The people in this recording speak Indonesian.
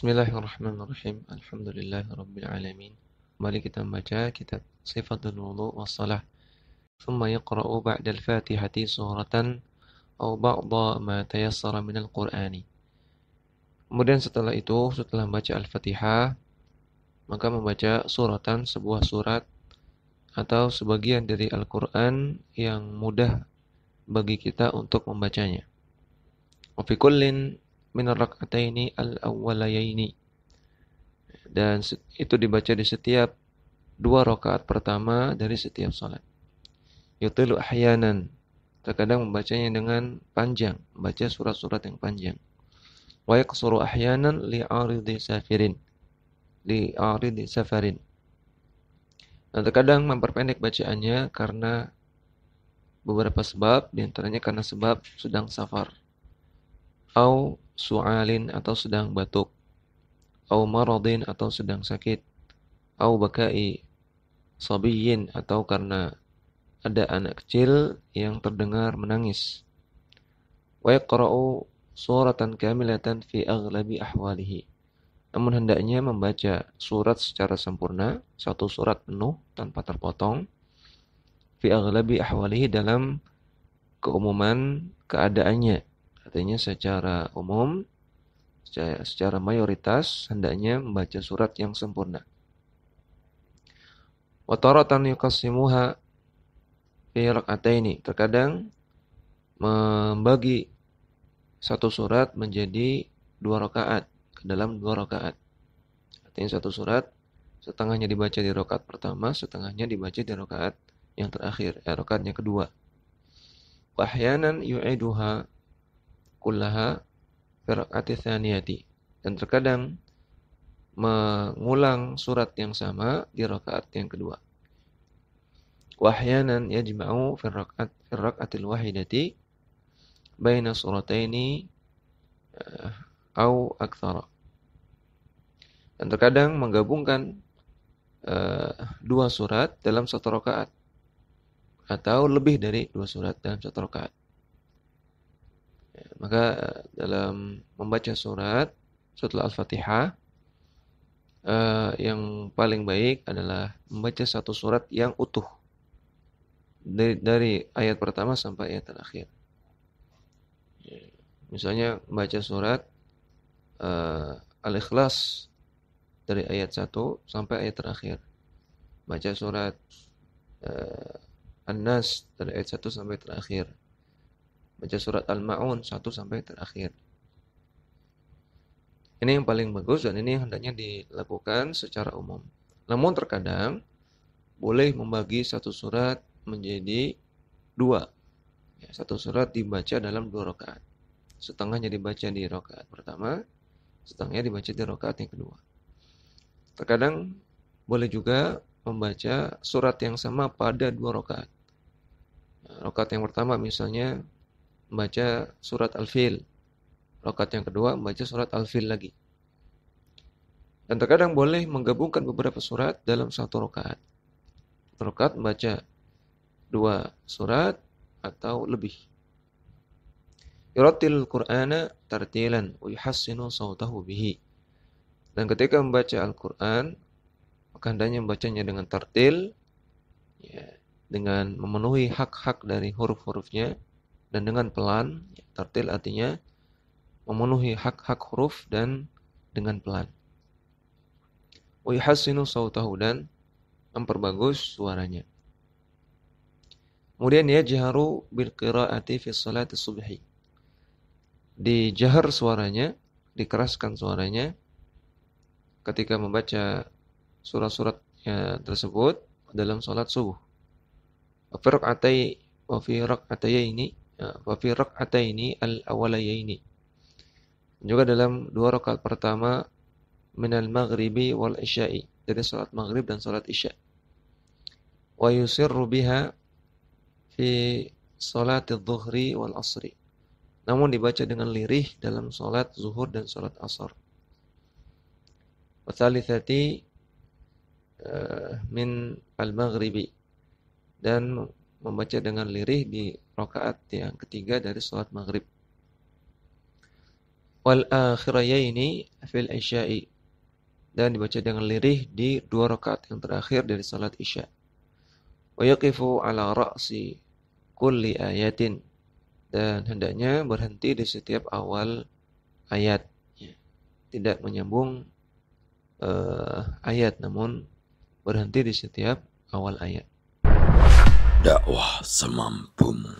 Bismillahirrahmanirrahim. Alhamdulillahirabbil alamin. Kembali kita membaca kitab Sifatul Wudu Wassalah. Thumma yaqra'u ba'dal Fatihati suratan aw ba'dha ma tayassara minal Qur'ani. Kemudian setelah itu, setelah membaca Al-Fatihah, maka membaca suratan, sebuah surat atau sebagian dari Al-Qur'an yang mudah bagi kita untuk membacanya. Wa fi kullin min ar-rak'ataini al-awwalayaini. Dan itu dibaca di setiap dua rakaat pertama dari setiap salat. Yutilu ahyanan, terkadang membacanya dengan panjang, membaca surat-surat yang panjang. Wa yaqsuru ahyanan li'aridi safarin. Dan terkadang memperpendek bacaannya karena beberapa sebab, di antaranya karena sebab sedang safar, au su'alin atau sedang batuk, au maradin atau sedang sakit, au bakai sabiyin atau karena ada anak kecil yang terdengar menangis. Wa yaqra'u suratan kamilatan fi aghlabi ahwalihi. Namun hendaknya membaca surat secara sempurna, satu surat penuh tanpa terpotong, fi aghlabi ahwalihi dalam keumuman keadaannya. Artinya secara umum, secara mayoritas hendaknya membaca surat yang sempurna. Wa taratan yuqassimuha fi rak'ataini. Terkadang membagi satu surat menjadi dua rakaat, ke dalam dua rakaat. Artinya satu surat setengahnya dibaca di rakaat pertama, setengahnya dibaca di rakaat yang terakhir, rakaat yang kedua. Wa ahyanan yu'iduha kullaha fi rak'ati tsaniyati. Dan terkadang mengulang surat yang sama di rakaat yang kedua. Wa ahyanan yajma'u fi rak'atil wahidati baina surataini au aktsara. Dan terkadang menggabungkan dua surat dalam satu rakaat atau lebih dari dua surat dalam satu rakaat. Maka dalam membaca surat setelah Al-Fatihah, yang paling baik adalah membaca satu surat yang utuh dari ayat pertama sampai ayat terakhir. Misalnya membaca surat Al-Ikhlas dari ayat 1 sampai ayat terakhir. Baca surat An-Nas dari ayat 1 sampai terakhir. Baca surat Al-Ma'un 1 sampai terakhir. Ini yang paling bagus dan ini yang hendaknya dilakukan secara umum. Namun terkadang boleh membagi satu surat menjadi dua. Satu surat dibaca dalam dua rakaat. Setengahnya dibaca di rakaat pertama, setengahnya dibaca di rakaat yang kedua. Terkadang boleh juga membaca surat yang sama pada dua rakaat. Rakaat yang pertama misalnya membaca surat Al-Fil. Rakaat yang kedua membaca surat Al-Fil lagi. Dan terkadang boleh menggabungkan beberapa surat dalam satu rakaat. Rakaat membaca dua surat atau lebih. Yurattilul Qur'ana tartilan wa yuhassinu sautahu bihi. Dan ketika membaca Al-Qur'an, maka hendaknya membacanya dengan tartil, dengan memenuhi hak-hak dari huruf-hurufnya dan dengan pelan. Tartil artinya memenuhi hak-hak huruf dan dengan pelan. Wa yuhassinu sautahu, dan memperbagus suaranya. Kemudian yajharu bil qiraati fi sholati subhi. Dijahar suaranya, dikeraskan suaranya ketika membaca surat-surat tersebut dalam salat subuh. Wa fi rak'ataini al-awwalayaini. Juga dalam dua rakaat pertama minal maghribi wal isya'i, dari salat maghrib dan salat isya'. Wa yusirru biha fi salati dhuhri wal asri. Namun dibaca dengan lirih dalam salat zuhur dan salat asar. Wa thalithati min al-maghribi, dan membaca dengan lirih di rakaat yang ketiga dari salat maghrib. wal akhirayaini fil isya'i, dan dibaca dengan lirih di 2 rakaat yang terakhir dari salat Isya. Wa yaqifu ala ra'si kulli ayatin, dan hendaknya berhenti di setiap awal ayat. Tidak menyambung ayat, namun berhenti di setiap awal ayat. Dakwah semampumu.